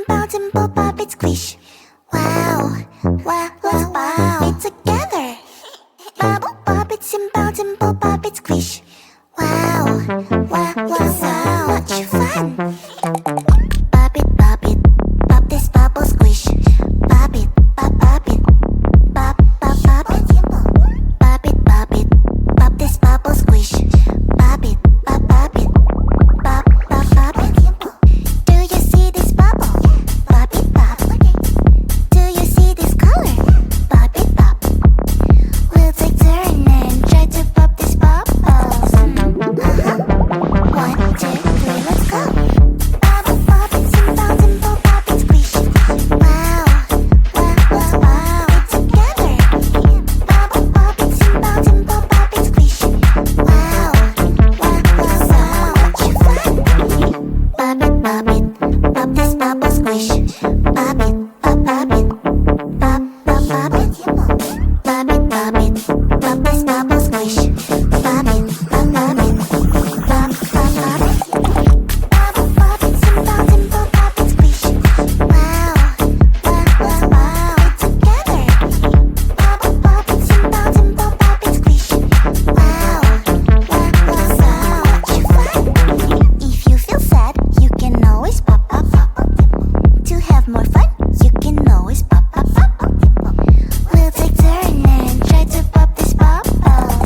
bounce and pop up, it squish. Wow, wow, let's pop it together. Bubble pop it and bounce and pop up, it squish. Wow, wow, wow, so much fun. Pop it, pop this bubble squish. Pop it, pop it, pop, pop, pop it. Pop it, pop this bubble squish. Pop it, pop it, pop, pop, pop it. Do you see this bubble? Pop it, pop. Do you see this color? Pop it, pop. We'll take turn and try to pop this bubbles. 1, 2, 3, let's go. Bubble pop it, and bounce and pop up and squish. Wow, wow, wow, wow, it's together. Bubble pop it, and bounce and pop up and squish. Wow, wow, wow, so much fun. Pop it, pop this bubble squish. Pop it, pop it, pop, pop, pop it. Pop it, pop this bubble squish. Pop it, pop it, pop, pop, pop it. Bubble pop it, and bounce and pop up and squish. Wow, wow, wow, wow, it's together. Bubble pop it, and bounce and pop up and squish. Wow, wow, wow, so much fun. If you feel sad, you can always pop up. To have more fun, you can always pop up. We'll take turn and try to pop this bubbles.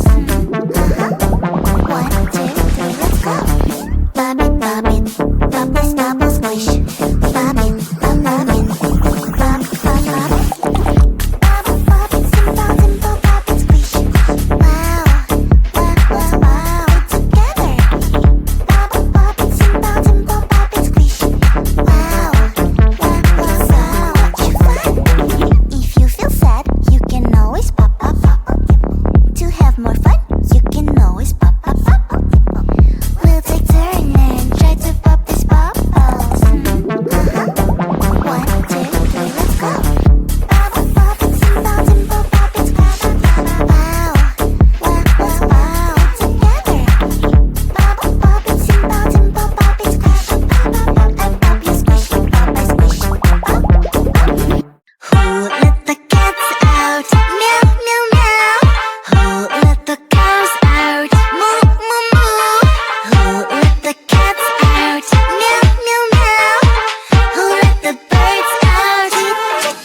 1, 2, 3, let's go. Pop it, pop this bubble squish. Pop it, pop it, pop, pop, pop it. Bubble pop it, and bounce and pop up and squish. Wow, wow, wow, wow, it's together. Bubble pop it, and bounce and pop up and squish. Wow, wow, wow, so much fun. If you feel sad, you can always pop up. To have more fun, you can always pop up. We'll take turn and try to pop this bubbles. 1, 2, 3, let's go. Bubble pop it, and bounce and pop up and squish. Wow, wow, wow, wow, it's together. Bubble pop it, and bounce and pop up and squish. And pop you squish, pop I squish. Who let the cats out? Meow, meow, meow. Who let the cows out? Moo, moo, moo. Who let the cats out? Meow, meow, meow. Who let the birds out? Tweet,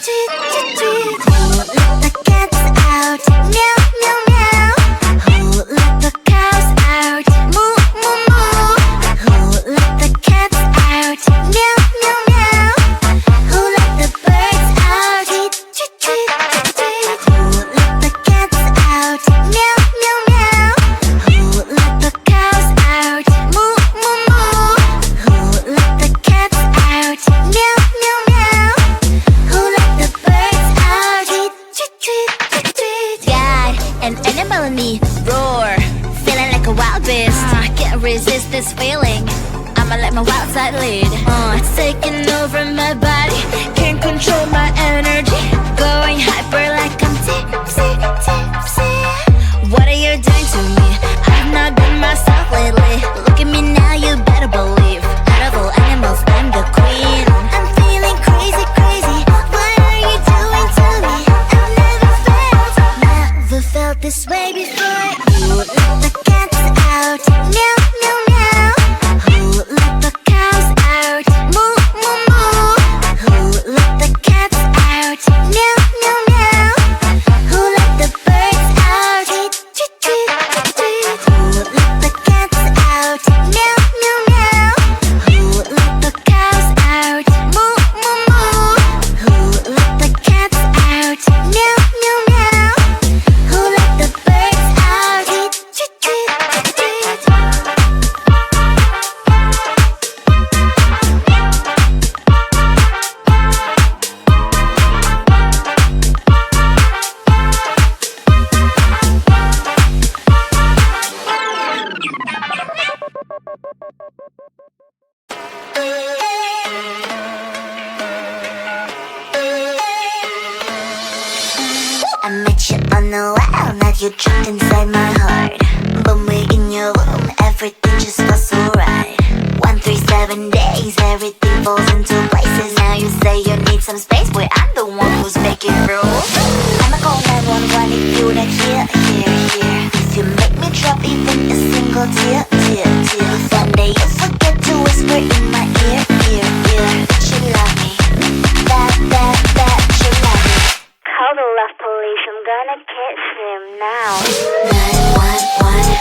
tweet, tweet, tweet. Who let the cats out? Meow, meow, meow. Who let the cows out? Moo, moo, moo. Who let the cats out? Meow, meow, meow. Who let the birds out? Tweet, tweet, tweet, tweet. Who let the cats out? Meow, meow, meow. Who let the cows out? Moo, moo, moo. Who let the cats out? Meow, meow, meow. Who let the birds out? Tweet, tweet, tweet, tweet. Got an animal in me, roar, feeling like a wild beast. Can't resist this feeling. I'ma let my wild side lead. It's taking over my body, can't control my energy. Going hyper like I'm tipsy, tipsy. What are you doing to me? I've not been myself lately. Look at me now, you better believe. Out of all animals, I'm the queen. I'm feeling crazy, crazy. What are you doing to me? I've never felt this way before. Who let the cats out? Meow, meow, meow. Who let the cows out? Moo, moo, moo. Who let the cats out? Meow, meow, meow. Who let the birds out? Tweet, tweet, tweet, tweet. Who let the cats out? Meow, meow, meow. Who let the cows out? Moo, moo, moo. Who let the cats out? Meow, meow, meow. Who let the birds out? Tweet, tweet, tweet, tweet. I met you on the wall, now you're trapped inside my heart. But we're in your womb, everything just was alright. 137 days, everything falls into places. Now you say you need some space, boy, I'm the one who's making rules. I'ma call 911 if you not here. If you make me drop even a single tear. Someday you forget to whisper in my ear. That you love me, that you love me. Call the love police, I'm gonna catch him now. 911,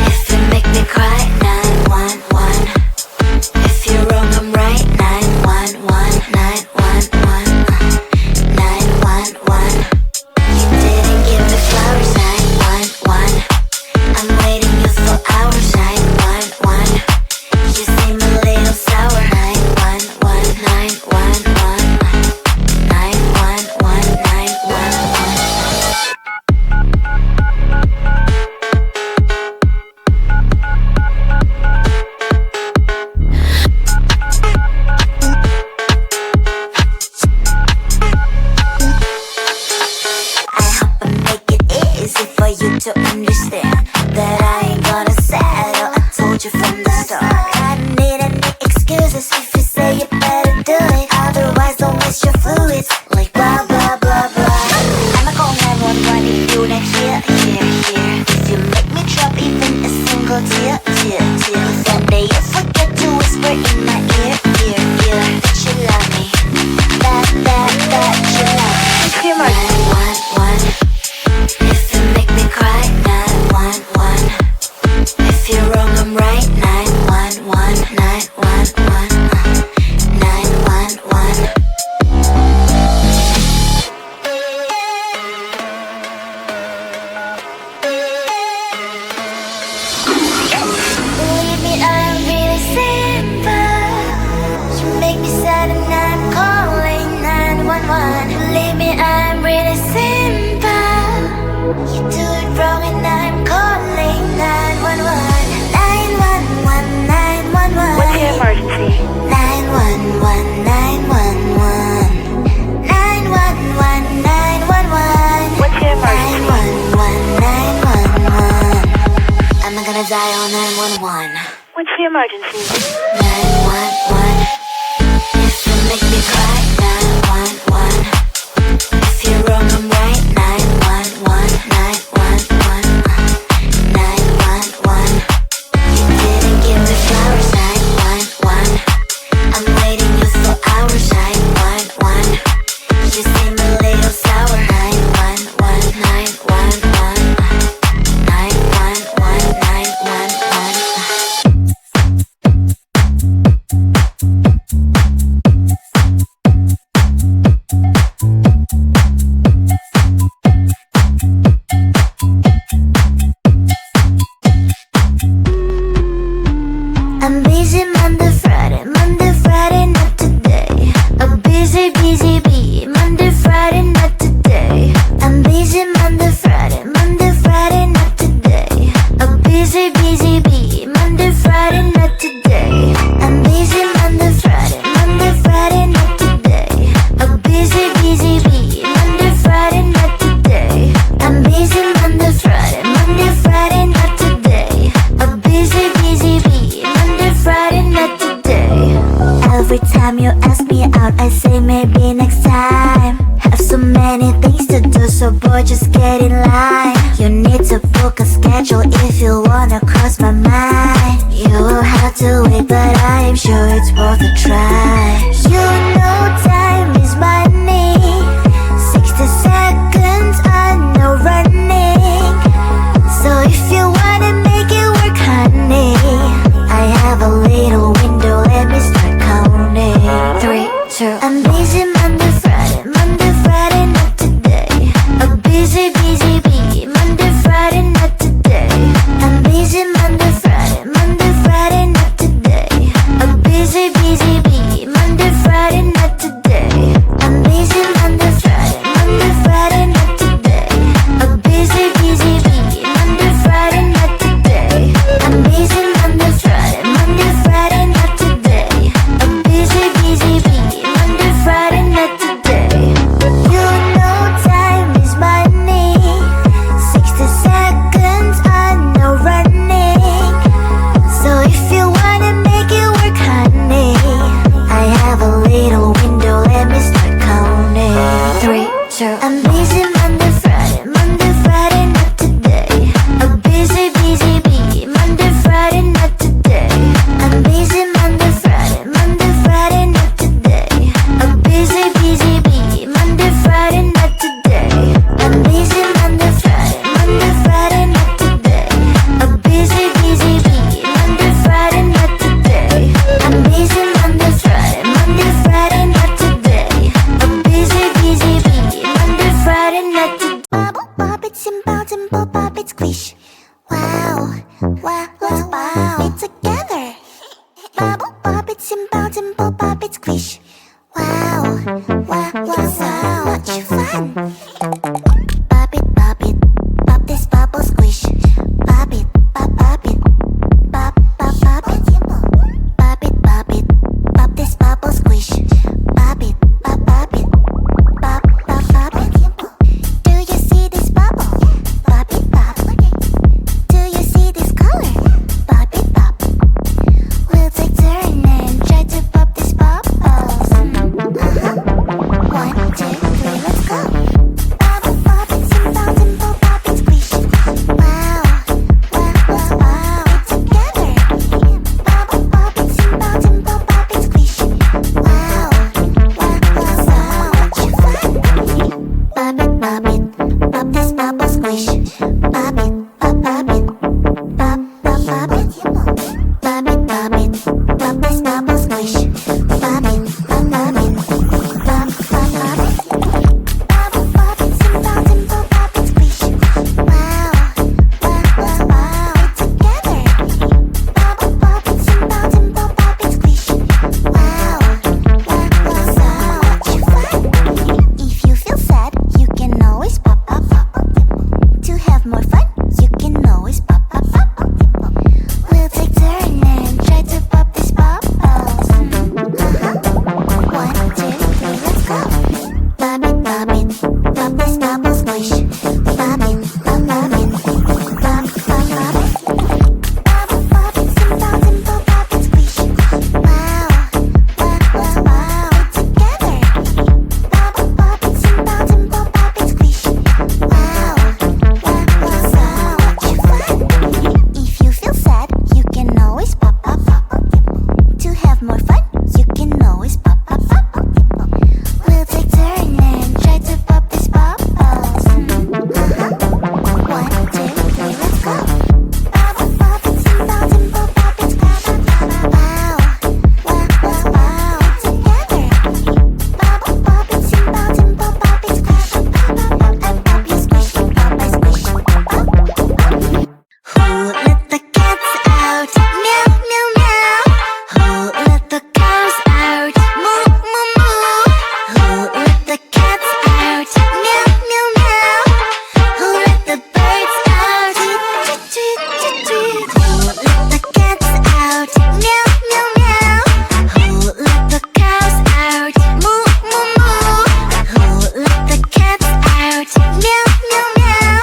if you make me cry. 911, if you're wrong I'm right. 911, 911, 911. You didn't give me flowers. 911, I'm waiting you for hours. 911, you seem a little sour. 911, 911, 911, 911. To understand that I ain't gonna settle. I told you from the start. I don't need any excuses if you say you better do it. Otherwise don't waste your fluids like blah blah blah blah. I'ma call 911 if you not here. If you make me drop even a single tear. Someday you forget to whisper in my ear. That you love me, that you love me. 911, if you make me cry. 911, if you're wrong I'm right. 911, 911, 911. Believe me, I'm really simple. You make me sad and I'm calling 911. Believe me, I'm really simple. You do it wrong and I'm calling 911. 911, 911. What's your emergency? 911, 911. 911, 911. What's your emergency? 911, 911. I'm not gonna die on 911. What's the emergency? 911, if you make me cry. 911, if you're wrong I'm right. 911, 911, 911. You didn't give me flowers. 911, I'm waiting you for hours. 911, you seem a little sour. 911, 911, 911, 911. I'm busy Monday, Friday, not today. I'm busy, bee. Monday, Friday, not today. I'm busy Monday, Friday, not today. I'm busy, bee. Monday, Friday, not today. I'm busy Monday, Friday, not today. I'm busy, bee. Monday, Friday, not today. I'm busy Monday, Friday, not today. I'm busy, bee. Monday, Friday, not today. Every time you ask me out, I say maybe next time. Have so many things to do, so boy, just get in line. You need to book a schedule if you wanna cross my mind. You will have to wait, but I am sure it's worth a try. You know time is money. 60 seconds on no running. So if you wanna make it work, honey, I have a little window, let me start counting. 3, 2, I'm busy Monday, Friday, not today. I'm busy, bee. Monday, Friday, not today. I'm busy Monday, Friday, not today. I'm busy, bee. Monday, it squish. Wow, wow, wow, so much fun. Pop it, pop this bubble squish. Pop it, pop it, pop, pop, pop it. Pop it, pop this bubble squish. Pop it, pop it, pop, pop, pop it. Do you see this bubble? Pop it, pop. Do you see this color? Pop it, pop. We'll take turn and try to pop this bubbles. 1, 2, 3, let's go. Bubble, pop it, simple, simple, pop it, squish. Wow, wow, wow, wow, together. Bubble, pop it, simple, simple, pop it, squish. Wow, wow, wow, so much fun. Pop it, pop this bubble squish. Pop it, pop it, pop, pop, pop it. Pop it, pop this bubble squish. Pop it, pop it, pop, pop, pop it. Bubble, pop it, simple, simple, pop it, squish. Wow, wow, wow, wow, together. Bubble, pop it, simple, simple, pop it, squish. Wow, wow, wow, so much fun. If you feel sad, you can always pop, pop, pop. To have more fun, you can always pop, pop, pop. We'll take turn and try to pop these bubbles. 1, 2, 3, let's go. Pop it, pop this bubble squish. Pop it, pop it, pop, pop, pop it. Bubble, pop it, simple, simple, pop it, squish. Wow, wow, wow, wow, together. Bubble, pop it, simple, simple, pop it, squish. Wow, wow, wow, so much fun. If you feel sad, you can always pop, pop, pop. To have more fun, you can always pop, pop, pop. We'll take turn and try to pop these bubbles. 1, 2, 3, let's go. Bubble, pop it, simple, simple, pop it, squish. Wow, wow, wow, wow, together. Bubble, pop it, simple, simple, pop it, squish. And pop your squish, pop my squish. Who let the cats out? Meow, meow, meow. Who let the cows out? Moo, moo, moo. Who let the cats out? Meow, meow, meow. Who let the birds out? Tweet, tweet, tweet, tweet. Who let the cats out? Meow, meow, meow. Who let the cows out? Moo, moo, moo. Who let the cats out? Meow, meow, meow.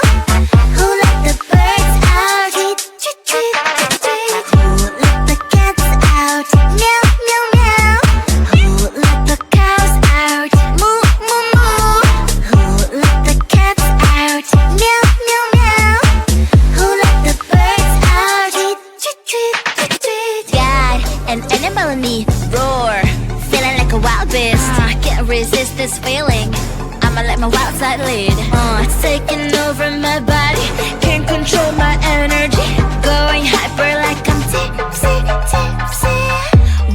Who let the birds out? Tweet, tweet, tweet, tweet, tweet. Who let the cats out? Meow, meow, meow. Who let the cows out? Moo, moo, moo. Who let the cats out? Meow, meow, meow. Who let the birds out? Tweet, tweet, tweet, tweet, tweet. God, an animal in me, roar. Feeling like a wild beast. Can't resist this feeling. I'ma let my wild side lead. It's taking over my body. Can't control my energy. Going hyper like I'm tipsy, tipsy.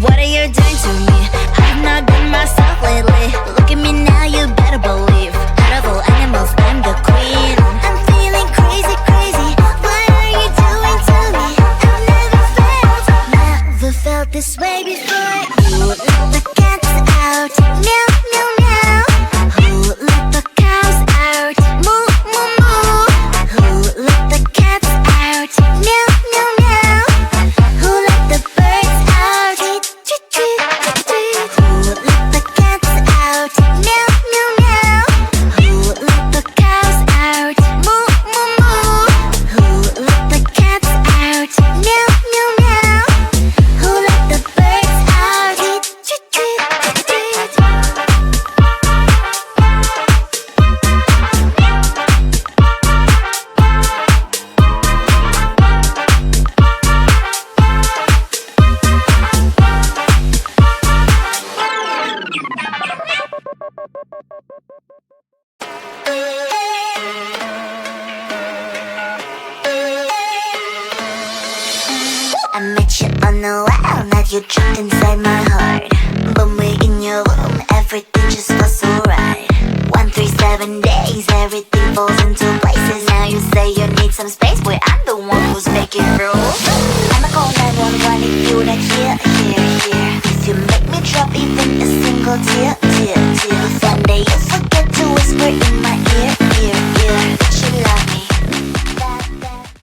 What are you doing to me? I've not been myself lately. Look at me now, you better believe. Out of all animals, I'm the queen. I'm feeling crazy, crazy. What are you doing to me? I've never felt this way before. Who let the cats out? Meow, meow, meow. Who let the cows out? Moo, moo, moo. Who let the cats out? Meow, meow, meow. Who let the birds out? Tweet, tweet, tweet, tweet. Who let the cats out? Meow, meow, meow. Who let the cows out? Moo, moo, moo. Who let the cats out? Meow, meow, meow. Who let the birds out? Tweet, tweet, tweet, tweet. I met you on the wall, now you're trapped inside my heart. When we're in your room, everything just feels so right. 137 days, everything falls into places. Now you say you need some space, boy, I'm the one who's making room.